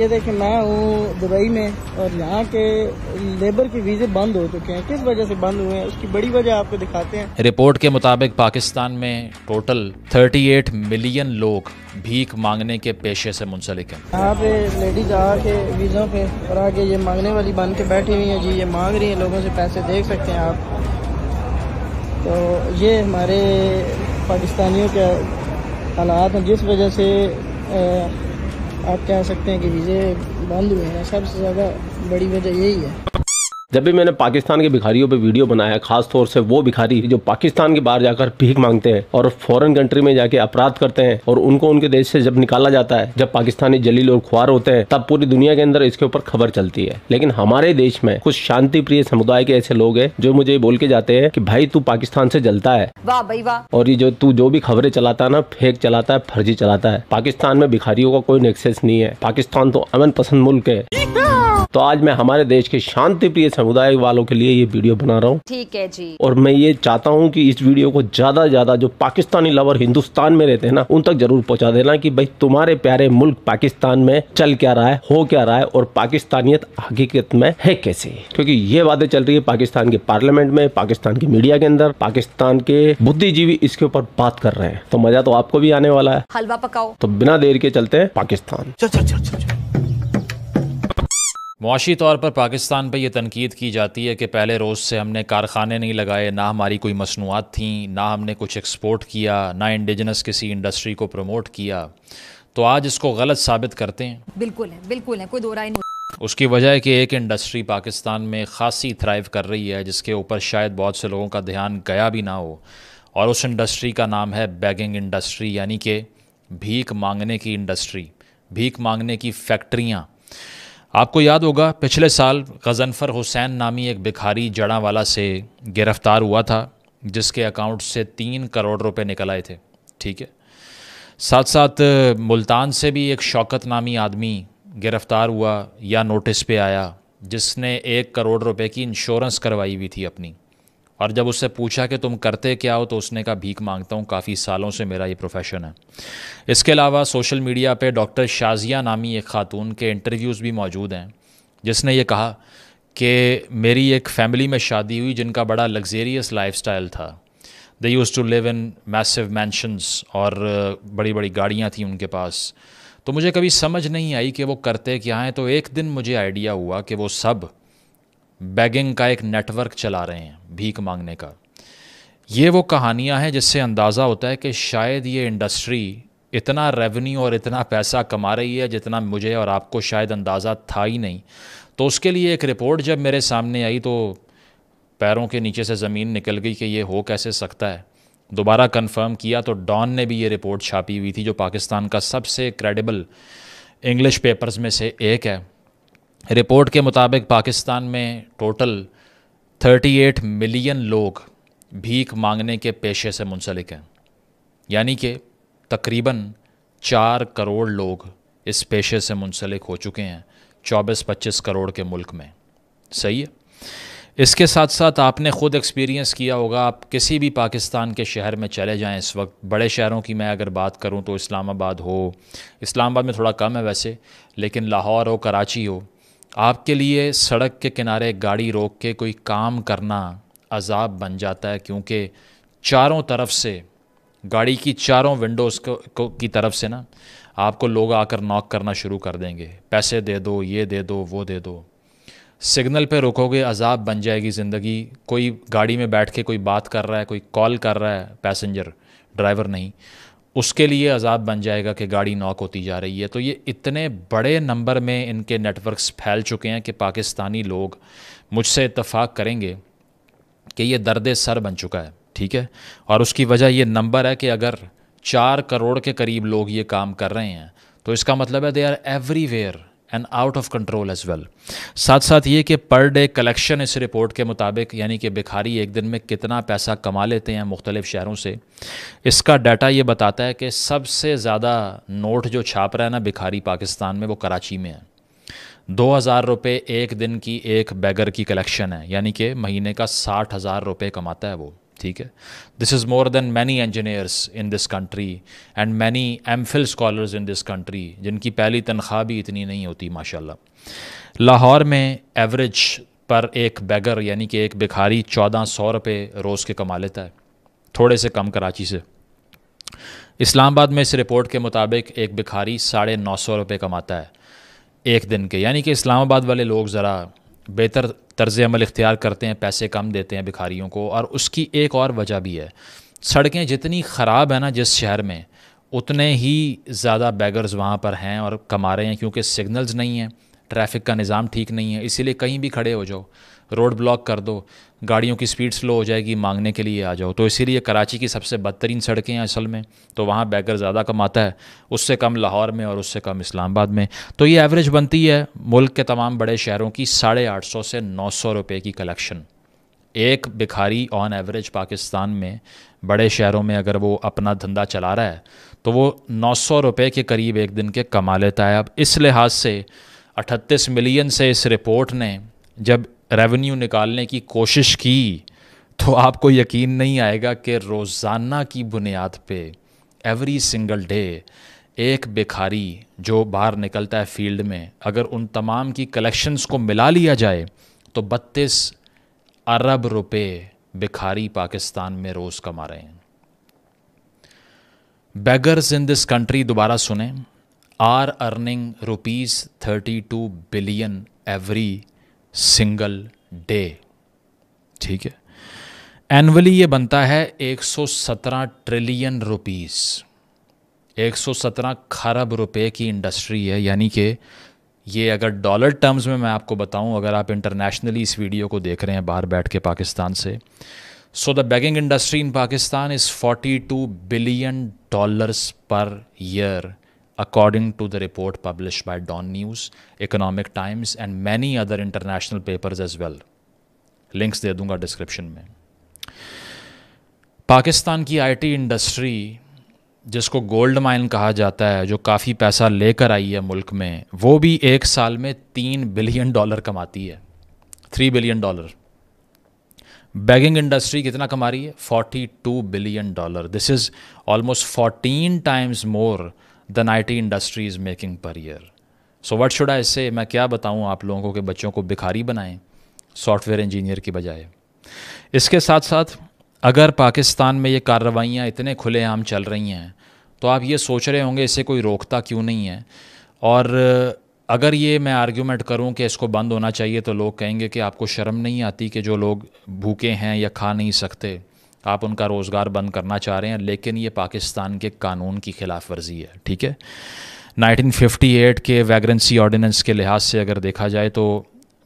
ये देखिए, मैं हूँ दुबई में और यहाँ के लेबर के वीज़े बंद हो चुके हैं। किस वजह से बंद हुए हैं उसकी बड़ी वजह आपको दिखाते हैं। रिपोर्ट के मुताबिक पाकिस्तान में टोटल 38 मिलियन लोग भीख मांगने के पेशे से मुंसलिक हैं। यहाँ पे लेडीज आके वीज़ों पे और आगे ये मांगने वाली बन के बैठी हुई हैं जी। ये मांग रही हैं लोगों से पैसे, देख सकते हैं आप। तो ये हमारे पाकिस्तानियों के हालात हैं जिस वजह से आप कह सकते हैं कि वीज़े बंद हुए हैं। सबसे ज़्यादा बड़ी वजह यही है। जब भी मैंने पाकिस्तान के भिखारियों पे वीडियो बनाया, खास तौर से वो भिखारी जो पाकिस्तान के बाहर जाकर भीख मांगते हैं और फॉरेन कंट्री में जाके अपराध करते हैं और उनको उनके देश से जब निकाला जाता है, जब पाकिस्तानी जलील और खुआर होते हैं, तब पूरी दुनिया के अंदर इसके ऊपर खबर चलती है। लेकिन हमारे देश में कुछ शांति प्रिय समुदाय के ऐसे लोग हैं जो मुझे बोल के जाते हैं कि भाई तू पाकिस्तान से जलता है, वाह भाई वाह, और ये तू जो भी खबरें चलाता है ना, फेक चलाता है, फर्जी चलाता है। पाकिस्तान में भिखारियों का कोई नेक्सेस नहीं है। पाकिस्तान तो अमन पसंद मुल्क है। तो आज मैं हमारे देश के शांति प्रिय समुदाय वालों के लिए ये वीडियो बना रहा हूँ। ठीक है जी। और मैं ये चाहता हूँ कि इस वीडियो को ज्यादा से ज्यादा जो पाकिस्तानी लवर हिंदुस्तान में रहते हैं ना, उन तक जरूर पहुंचा देना कि भाई तुम्हारे प्यारे मुल्क पाकिस्तान में चल क्या रहा है, हो क्या रहा है और पाकिस्तानियत हकीकत में है कैसे। क्योंकि ये बातें चल रही है पाकिस्तान के पार्लियामेंट में, पाकिस्तान की मीडिया के अंदर, पाकिस्तान के बुद्धिजीवी इसके ऊपर बात कर रहे हैं। तो मजा तो आपको भी आने वाला है। हलवा पकाओ। तो बिना देर के चलते हैं पाकिस्तान। मुआशी तौर पर पाकिस्तान पर यह तनकीद की जाती है कि पहले रोज़ से हमने कारखाने नहीं लगाए, ना हमारी कोई मसनूआत थी, ना हमने कुछ एक्सपोर्ट किया, ना इंडिजिनस किसी इंडस्ट्री को प्रमोट किया। तो आज इसको गलत साबित करते हैं। बिल्कुल है, कोई दो राय नहीं। उसकी वजह है कि एक इंडस्ट्री पाकिस्तान में ख़ासी थ्राइव कर रही है, जिसके ऊपर शायद बहुत से लोगों का ध्यान गया भी ना हो, और उस इंडस्ट्री का नाम है बैगिंग इंडस्ट्री, यानी कि भीख मांगने की इंडस्ट्री, भीख मांगने की फैक्ट्रियाँ। आपको याद होगा पिछले साल गज़नफ़र हुसैन नामी एक भिखारी जड़ांवाला से गिरफ़्तार हुआ था, जिसके अकाउंट से 3 करोड़ रुपए निकल आए थे। ठीक है, साथ साथ मुल्तान से भी एक शौकत नामी आदमी गिरफ़्तार हुआ या नोटिस पे आया, जिसने 1 करोड़ रुपए की इंश्योरेंस करवाई हुई थी अपनी। और जब उससे पूछा कि तुम करते क्या हो, तो उसने कहा भीख मांगता हूँ, काफ़ी सालों से मेरा ये प्रोफेशन है। इसके अलावा सोशल मीडिया पे डॉक्टर शाजिया नामी एक ख़ातून के इंटरव्यूज़ भी मौजूद हैं, जिसने ये कहा कि मेरी एक फ़ैमिली में शादी हुई जिनका बड़ा लग्जेरियस लाइफस्टाइल था। They use to live in massive mansions और बड़ी बड़ी गाड़ियाँ थी उनके पास। तो मुझे कभी समझ नहीं आई कि वो करते क्या हैं। तो एक दिन मुझे आइडिया हुआ कि वो सब बैगिंग का एक नेटवर्क चला रहे हैं, भीख मांगने का। ये वो कहानियाँ हैं जिससे अंदाज़ा होता है कि शायद ये इंडस्ट्री इतना रेवेन्यू और इतना पैसा कमा रही है जितना मुझे और आपको शायद अंदाज़ा था ही नहीं। तो उसके लिए एक रिपोर्ट जब मेरे सामने आई तो पैरों के नीचे से ज़मीन निकल गई कि ये हो कैसे सकता है। दोबारा कंफर्म किया तो डॉन ने भी ये रिपोर्ट छापी हुई थी, जो पाकिस्तान का सबसे क्रेडिबल इंग्लिश पेपर्स में से एक है। रिपोर्ट के मुताबिक पाकिस्तान में टोटल 38 मिलियन लोग भीख मांगने के पेशे से मुंसलिक हैं, यानी कि तकरीबन 4 करोड़ लोग इस पेशे से मुंसलिक हो चुके हैं 24-25 करोड़ के मुल्क में। सही है। इसके साथ साथ आपने ख़ुद एक्सपीरियंस किया होगा, आप किसी भी पाकिस्तान के शहर में चले जाएं इस वक्त, बड़े शहरों की मैं अगर बात करूं तो इस्लामाबाद हो, इस्लामाबाद में थोड़ा कम है वैसे, लेकिन लाहौर हो, कराची हो, आपके लिए सड़क के किनारे गाड़ी रोक के कोई काम करना अजाब बन जाता है, क्योंकि चारों तरफ से गाड़ी की चारों विंडोज़ की तरफ से ना आपको लोग आकर नॉक करना शुरू कर देंगे, पैसे दे दो, ये दे दो, वो दे दो। सिग्नल पे रुकोगे अजाब बन जाएगी ज़िंदगी। कोई गाड़ी में बैठ के कोई बात कर रहा है, कोई कॉल कर रहा है, पैसेंजर, ड्राइवर नहीं, उसके लिए अजाब बन जाएगा कि गाड़ी नॉक होती जा रही है। तो ये इतने बड़े नंबर में इनके नेटवर्क्स फैल चुके हैं कि पाकिस्तानी लोग मुझसे इत्तफाक करेंगे कि ये दर्द सर बन चुका है। ठीक है, और उसकी वजह ये नंबर है कि अगर 4 करोड़ के करीब लोग ये काम कर रहे हैं तो इसका मतलब है they are everywhere and out of control as well. साथ साथ ये कि पर डे कलेक्शन इस रिपोर्ट के मुताबिक, यानी कि भिखारी एक दिन में कितना पैसा कमा लेते हैं मुख्तलिफ शहरों से, इसका डाटा ये बताता है कि सबसे ज़्यादा नोट जो छाप रहा है ना भिखारी पाकिस्तान में, वो कराची में है। 2000 रुपये एक दिन की एक बैगर की कलेक्शन है, यानी कि महीने का 60,000 रुपये कमाता है वो। ठीक है। This is more than many engineers in this country and many MPhil scholars in this country जिनकी पहली तनख्वाह भी इतनी नहीं होती माशाल्लाह। लाहौर में एवरेज पर एक बैगर यानी कि एक भिखारी 1400 रुपये रोज़ के कमा लेता है, थोड़े से कम कराची से। इस्लामाबाद में इस रिपोर्ट के मुताबिक एक भिखारी 950 रुपये कमाता है एक दिन के, यानी कि इस्लामाबाद वाले लोग ज़रा बेहतर तर्ज़ अमल इख्तियार करते हैं, पैसे कम देते हैं भिखारियों को। और उसकी एक और वजह भी है, सड़कें जितनी ख़राब है ना जिस शहर में, उतने ही ज़्यादा बैगर्स वहाँ पर हैं और कमा रहे हैं, क्योंकि सिग्नल्स नहीं हैं, ट्रैफिक का निज़ाम ठीक नहीं है। इसीलिए कहीं भी खड़े हो जाओ, रोड ब्लॉक कर दो, गाड़ियों की स्पीड स्लो हो जाएगी, मांगने के लिए आ जाओ। तो इसीलिए कराची की सबसे बदतरीन सड़कें हैं असल में, तो वहाँ बैगर ज़्यादा कमाता है, उससे कम लाहौर में और उससे कम इस्लामाबाद में। तो ये एवरेज बनती है मुल्क के तमाम बड़े शहरों की 850 से 900 रुपये की कलेक्शन। एक भिखारी ऑन एवरेज पाकिस्तान में बड़े शहरों में अगर वो अपना धंधा चला रहा है तो वो 900 रुपये के करीब एक दिन के कमा लेता है। अब इस लिहाज से 38 मिलियन से इस रिपोर्ट ने जब रेवेन्यू निकालने की कोशिश की तो आपको यकीन नहीं आएगा कि रोज़ाना की बुनियाद पे एवरी सिंगल डे एक भिखारी जो बाहर निकलता है फील्ड में, अगर उन तमाम की कलेक्शंस को मिला लिया जाए तो 32 अरब रुपए भिखारी पाकिस्तान में रोज़ कमा रहे हैं। बेगर्स इन दिस कंट्री, दोबारा सुने, are earning ₹32 billion every single day. ठीक है, एनुअली ये बनता है 117 ट्रिलियन रुपीस, 117 खरब रुपए की इंडस्ट्री है। यानी कि ये अगर डॉलर टर्म्स में मैं आपको बताऊं, अगर आप इंटरनेशनली इस वीडियो को देख रहे हैं बाहर बैठ के पाकिस्तान से, so the begging industry in Pakistan is $42 billion per year, according to the report published by Dawn News, Economic Times and many other international papers as well. Links दे दूंगा डिस्क्रिप्शन में। पाकिस्तान की आईटी इंडस्ट्री, जिसको गोल्ड माइन कहा जाता है, जो काफ़ी पैसा लेकर आई है मुल्क में, वो भी एक साल में $3 बिलियन कमाती है, $3 बिलियन। बैगिंग इंडस्ट्री कितना कमा रही है? $42 billion. This is almost 14 times more than IT industry is making per year. So what should I say? मैं क्या बताऊँ आप लोगों को कि बच्चों को भिखारी बनाएं सॉफ्टवेयर इंजीनियर की बजाय। इसके साथ साथ अगर पाकिस्तान में ये कार्रवाइयाँ इतने खुलेआम चल रही हैं तो आप ये सोच रहे होंगे इसे कोई रोकता क्यों नहीं है। और अगर ये मैं आर्ग्यूमेंट करूं कि इसको बंद होना चाहिए तो लोग कहेंगे कि आपको शर्म नहीं आती कि जो लोग भूखे हैं या खा नहीं सकते, आप उनका रोज़गार बंद करना चाह रहे हैं। लेकिन ये पाकिस्तान के कानून की खिलाफ वर्जी है। ठीक है, 1958 के वैग्रेंसी ऑर्डिनेंस के लिहाज से अगर देखा जाए तो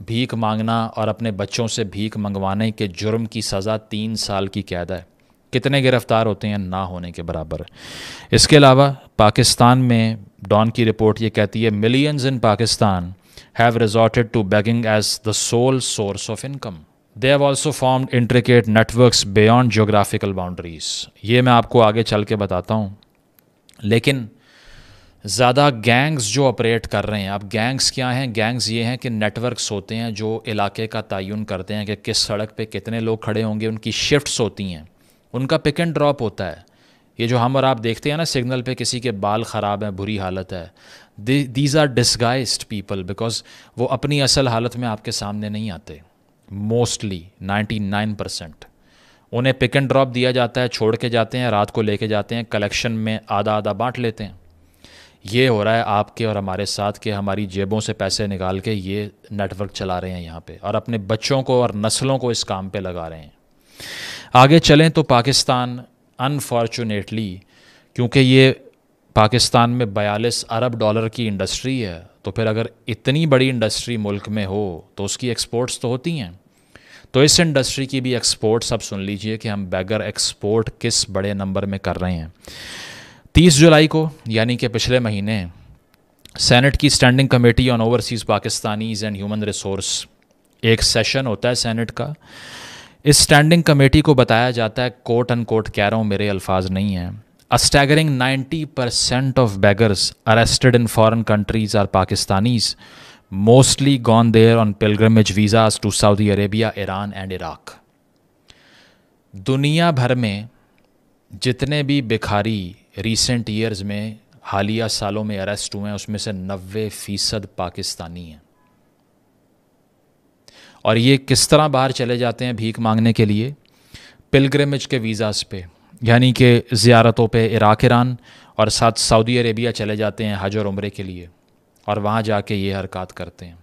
भीख मांगना और अपने बच्चों से भीख मंगवाने के जुर्म की सज़ा 3 साल की कैद है। कितने गिरफ्तार होते हैं? ना होने के बराबर। इसके अलावा पाकिस्तान में डॉन की रिपोर्ट ये कहती है, millions in Pakistan have resorted to begging as the sole source of income. They have also formed intricate networks beyond geographical boundaries. ये मैं आपको आगे चल के बताता हूँ। लेकिन ज़्यादा गैंग्स जो ऑपरेट कर रहे हैं, अब गैंग्स क्या हैं? गैंग्स ये हैं कि नेटवर्क्स होते हैं जो इलाके का तयन करते हैं कि किस सड़क पे कितने लोग खड़े होंगे, उनकी शिफ्ट्स होती हैं, उनका पिक एंड ड्रॉप होता है। ये जो हम और आप देखते हैं ना सिग्नल पे किसी के बाल ख़राब हैं, बुरी हालत है, these are disguised people, because वो अपनी असल हालत में आपके सामने नहीं आते। मोस्टली 99% उन्हें पिक एंड ड्रॉप दिया जाता है, छोड़ के जाते हैं, रात को लेके जाते हैं, कलेक्शन में आधा आधा बांट लेते हैं। ये हो रहा है आपके और हमारे साथ कि हमारी जेबों से पैसे निकाल के ये नेटवर्क चला रहे हैं यहाँ पे, और अपने बच्चों को और नस्लों को इस काम पे लगा रहे हैं। आगे चलें तो पाकिस्तान अनफॉर्चुनेटली, क्योंकि ये पाकिस्तान में $42 अरब की इंडस्ट्री है, तो फिर अगर इतनी बड़ी इंडस्ट्री मुल्क में हो तो उसकी एक्सपोर्ट्स तो होती हैं। तो इस इंडस्ट्री की भी एक्सपोर्ट्स, अब सुन लीजिए कि हम बैगर एक्सपोर्ट किस बड़े नंबर में कर रहे हैं। 30 जुलाई को यानी कि पिछले महीने सेनेट की standing committee on overseas Pakistanis and human resource एक सेशन होता है सेनेट का। इस स्टैंडिंग कमेटी को बताया जाता है, कोट अनकोट कह रहा हूँ, मेरे अल्फाज नहीं हैं, A staggering 90% of beggars arrested in foreign countries are Pakistanis, mostly gone there on pilgrimage visas to Saudi Arabia, Iran and Iraq. दुनिया भर में जितने भी भिखारी रीसेंट ईयर्स में हालिया सालों में अरेस्ट हुए हैं उसमें से 90% पाकिस्तानी हैं। और ये किस तरह बाहर चले जाते हैं भीख मांगने के लिए? पिलग्रिमेज के वीज़ास पे, यानी कि ज़ियारतों पे इराक़, ईरान और साथ सऊदी अरेबिया चले जाते हैं हज और उम्रे के लिए, और वहाँ जाके ये हरकत करते हैं।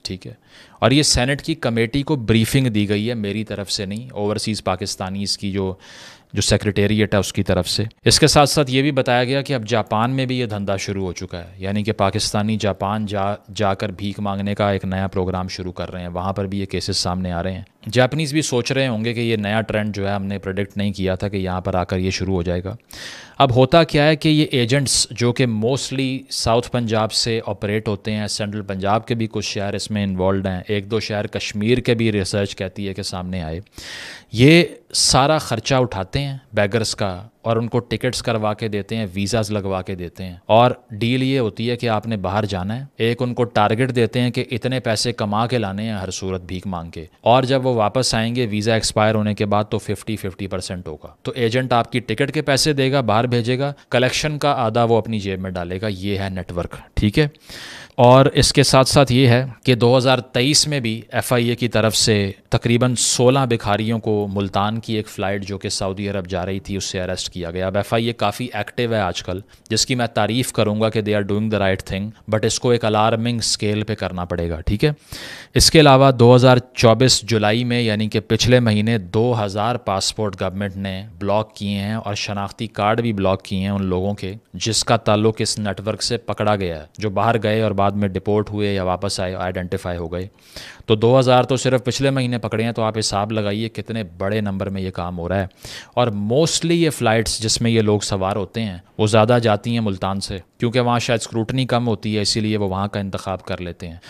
ठीक है, और ये सेनेट की कमेटी को ब्रीफिंग दी गई है, मेरी तरफ से नहीं, ओवरसीज़ पाकिस्तानीज़ की जो सेक्रेटेरिएट है उसकी तरफ से। इसके साथ साथ ये भी बताया गया कि अब जापान में भी ये धंधा शुरू हो चुका है, यानी कि पाकिस्तानी जापान जाकर भीख मांगने का एक नया प्रोग्राम शुरू कर रहे हैं। वहाँ पर भी ये केसेस सामने आ रहे हैं। जापानीज़ भी सोच रहे होंगे कि ये नया ट्रेंड जो है हमने प्रेडिक्ट नहीं किया था कि यहाँ पर आकर ये शुरू हो जाएगा। अब होता क्या है कि ये एजेंट्स जो कि मोस्टली साउथ पंजाब से ऑपरेट होते हैं, सेंट्रल पंजाब के भी कुछ शहर इसमें इन्वॉल्व हैं, 1-2 शहर कश्मीर के भी रिसर्च कहती है कि सामने आए, ये सारा ख़र्चा उठाते हैं बैगर्स का और उनको टिकट्स करवा के देते हैं, वीज़ाज़ लगवा के देते हैं। और डील ये होती है कि आपने बाहर जाना है, एक उनको टारगेट देते हैं कि इतने पैसे कमा के लाने हैं हर सूरत भीख मांग के, और जब वो वापस आएंगे वीज़ा एक्सपायर होने के बाद तो 50% होगा। तो एजेंट आपकी टिकट के पैसे देगा, बाहर भेजेगा, कलेक्शन का आधा वो अपनी जेब में डालेगा। ये है नेटवर्क। ठीक है, और इसके साथ साथ ये है कि 2023 में भी FIA की तरफ से तकरीबन 16 भिखारियों को मुल्तान की एक फ़्लाइट जो कि सऊदी अरब जा रही थी उससे अरेस्ट किया गया। अब FIA काफ़ी एक्टिव है आजकल, जिसकी मैं तारीफ़ करूँगा कि they are doing the right thing, but इसको एक अलार्मिंग स्केल पे करना पड़ेगा। ठीक है, इसके अलावा 2024 जुलाई में, यानी कि पिछले महीने 2000 पासपोर्ट गवर्नमेंट ने ब्लॉक किए हैं और शनाख्ती कार्ड भी ब्लॉक किए हैं उन लोगों के जिसका ताल्लुक इस नेटवर्क से पकड़ा गया है, जो बाहर गए और बाद में डिपोर्ट हुए या वापस आए, आइडेंटिफाई हो गए। तो 2000 तो सिर्फ पिछले महीने पकड़े हैं, तो आप हिसाब लगाइए कितने बड़े नंबर में ये काम हो रहा है। और मोस्टली ये फ़्लाइट्स जिसमें ये लोग सवार होते हैं वो ज़्यादा जाती हैं मुल्तान से, क्योंकि वहाँ शायद स्क्रूटनी कम होती है, इसीलिए वो वहाँ का इंतखाब कर लेते हैं।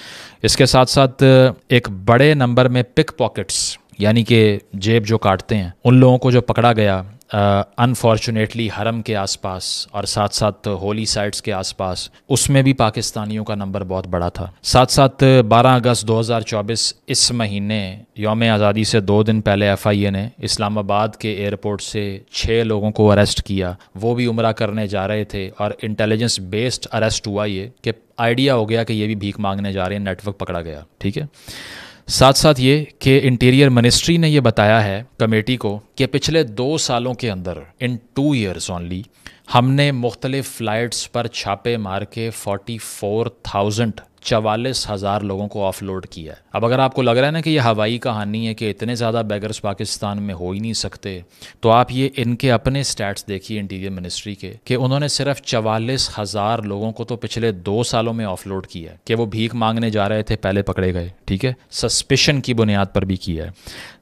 इसके साथ साथ एक बड़े नंबर में पिक पॉकेट्स, यानी कि जेब जो काटते हैं, उन लोगों को जो पकड़ा गया अनफॉर्चुनेटली हरम के आसपास और साथ साथ होली साइट्स के आसपास, उसमें भी पाकिस्तानियों का नंबर बहुत बड़ा था। साथ साथ 12 अगस्त 2024 इस महीने यौम आज़ादी से 2 दिन पहले FIA ने इस्लामाबाद के एयरपोर्ट से 6 लोगों को अरेस्ट किया। वो भी उम्रा करने जा रहे थे और इंटेलिजेंस बेस्ड अरेस्ट हुआ, ये कि आइडिया हो गया कि ये भी भीख मांगने जा रहे हैं, नेटवर्क पकड़ा गया। ठीक है, साथ साथ ये कि इंटीरियर मिनिस्ट्री ने ये बताया है कमेटी को कि पिछले 2 सालों के अंदर, इन 2 years ओनली, हमने मुख्तलिफ फ़्लाइट्स पर छापे मार के 44,000 लोगों को ऑफलोड किया है। अब अगर आपको लग रहा है ना कि ये हवाई कहानी है कि इतने ज़्यादा बैगर्स पाकिस्तान में हो ही नहीं सकते, तो आप ये इनके अपने स्टैट्स देखिए इंटीरियर मिनिस्ट्री के, कि उन्होंने सिर्फ 44,000 लोगों को तो पिछले 2 सालों में ऑफलोड किया है कि वो भीख मांगने जा रहे थे, पहले पकड़े गए। ठीक है, सस्पिशन की बुनियाद पर भी किया है।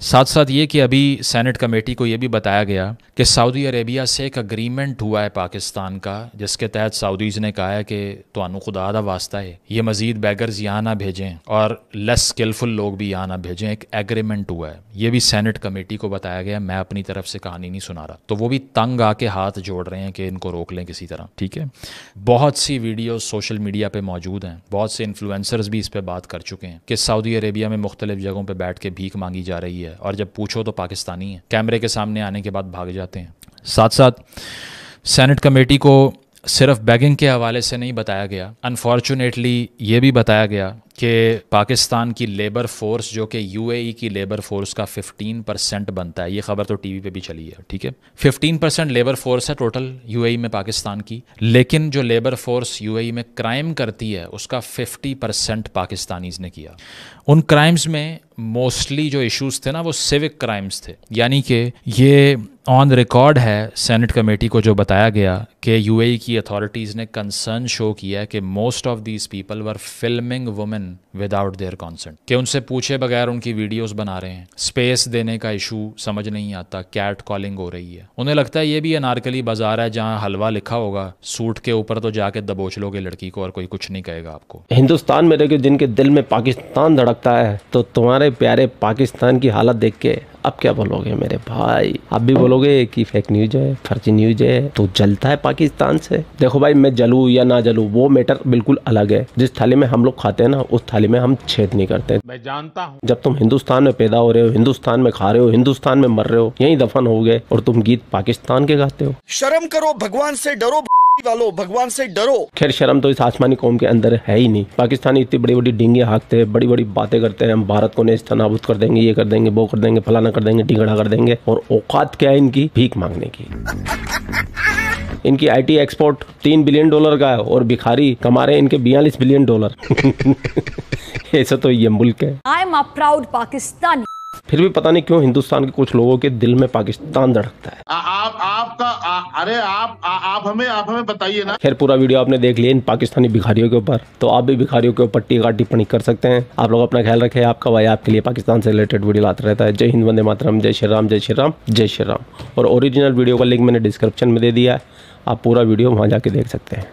साथ साथ ये कि अभी सेनेट कमेटी को ये भी बताया गया कि सऊदी अरेबिया से एक अग्रीमेंट हुआ है पाकिस्तान का, जिसके तहत सऊदीज़ ने कहा है कि तुहानू खुदा दा वास्ता है, ये मज़ीद बैगर्स यहाँ ना भेजें और लेस स्किलफुल लोग भी यहाँ ना भेजें। एक एग्रीमेंट हुआ है, ये भी सेनेट कमेटी को बताया गया। मैं अपनी तरफ से कहानी नहीं सुना रहा, तो वो भी तंग आके हाथ जोड़ रहे हैं कि इनको रोक लें किसी तरह। ठीक है, बहुत सी वीडियोस सोशल मीडिया पे मौजूद हैं, बहुत से इन्फ्लुएंसर्स भी इस पर बात कर चुके हैं कि सऊदी अरेबिया में मुख्तलिफ जगहों पर बैठ के भीख मांगी जा रही है, और जब पूछो तो पाकिस्तानी है, कैमरे के सामने आने के बाद भाग जाते हैं। साथ साथ सेनेट कमेटी को सिर्फ बैगिंग के हवाले से नहीं बताया गया, अनफॉर्चुनेटली ये भी बताया गया कि पाकिस्तान की लेबर फोर्स जो कि UAE की लेबर फोर्स का 15% बनता है, ये खबर तो टीवी पे भी चली है। ठीक है, 15% लेबर फोर्स है टोटल UAE में पाकिस्तान की, लेकिन जो लेबर फोर्स UAE में क्राइम करती है उसका 50% पाकिस्तानीज़ ने किया। उन क्राइम्स में मोस्टली जो इश्यूज़ थे ना वो सिविक क्राइम्स थे, यानी कि ये ऑन रिकॉर्ड है सेनेट कमेटी को जो बताया गया कि UAE की अथॉरिटीज़ ने कंसर्न शो किया है कि most of these people were filming women without their consent, कि उनसे पूछे बगैर उनकी वीडियोस बना रहे हैं। स्पेस देने का इशू समझ नहीं आता, कैट कॉलिंग हो रही है। उन्हें लगता है ये भी अनारकली बाजार है जहाँ हलवा लिखा होगा सूट के ऊपर, तो जाके दबोच लोगे लड़की को और कोई कुछ नहीं कहेगा आपको। हिंदुस्तान में रह के जिनके दिल में पाकिस्तान धड़कता है, तो तुम्हारे प्यारे पाकिस्तान की हालत देख के अब क्या बोलोगे मेरे भाई, आप भी बोलोगे कि फेक न्यूज है, फर्जी न्यूज है, तो जलता है पाकिस्तान से। देखो भाई, मैं जलूं या ना जलूं वो मैटर बिल्कुल अलग है। जिस थाली में हम लोग खाते हैं ना, उस थाली में हम छेद नहीं करते। मैं जानता हूँ, जब तुम हिंदुस्तान में पैदा हो रहे हो, हिंदुस्तान में खा रहे हो, हिंदुस्तान में मर रहे हो, यहीं दफन हो गए, और तुम गीत पाकिस्तान के गाते हो। शर्म करो, भगवान से डरो वालों, भगवान से डरो। खैर, शर्म तो इस आसमानी कौम के अंदर है ही नहीं। पाकिस्तानी इतनी बड़ी बड़ी डींगे हाँकते हैं, बड़ी बड़ी बातें करते हैं, हम भारत को नेस्तनाबूद कर देंगे, ये कर देंगे, वो कर देंगे, फलाना कर देंगे, ढिंगड़ा कर देंगे, और औकात क्या है इनकी, भीख मांगने की। इनकी आईटी एक्सपोर्ट $3 बिलियन का है, और भिखारी कमा रहे हैं इनके $42 बिलियन। ऐसा तो ये मुल्क है। I am a proud Pakistani. फिर भी पता नहीं क्यों हिंदुस्तान के कुछ लोगों के दिल में पाकिस्तान धड़कता है। आप हमें बताइए ना। खैर, पूरा वीडियो आपने देख लिया इन पाकिस्तानी भिखारियों के ऊपर, तो आप भी भिखारियों के ऊपर टीका टिप्पणी कर सकते हैं। आप लोग अपना ख्याल रखें। आपका भाई आपके लिए पाकिस्तान से रिलेटेड वीडियो लाता रहता है। जय हिंद, वंदे मातरम, जय श्री राम, जय श्री राम, जय श्री राम। और ओरिजिनल वीडियो का लिंक मैंने डिस्क्रिप्शन में दे दिया है, आप पूरा वीडियो वहाँ जाके देख सकते हैं।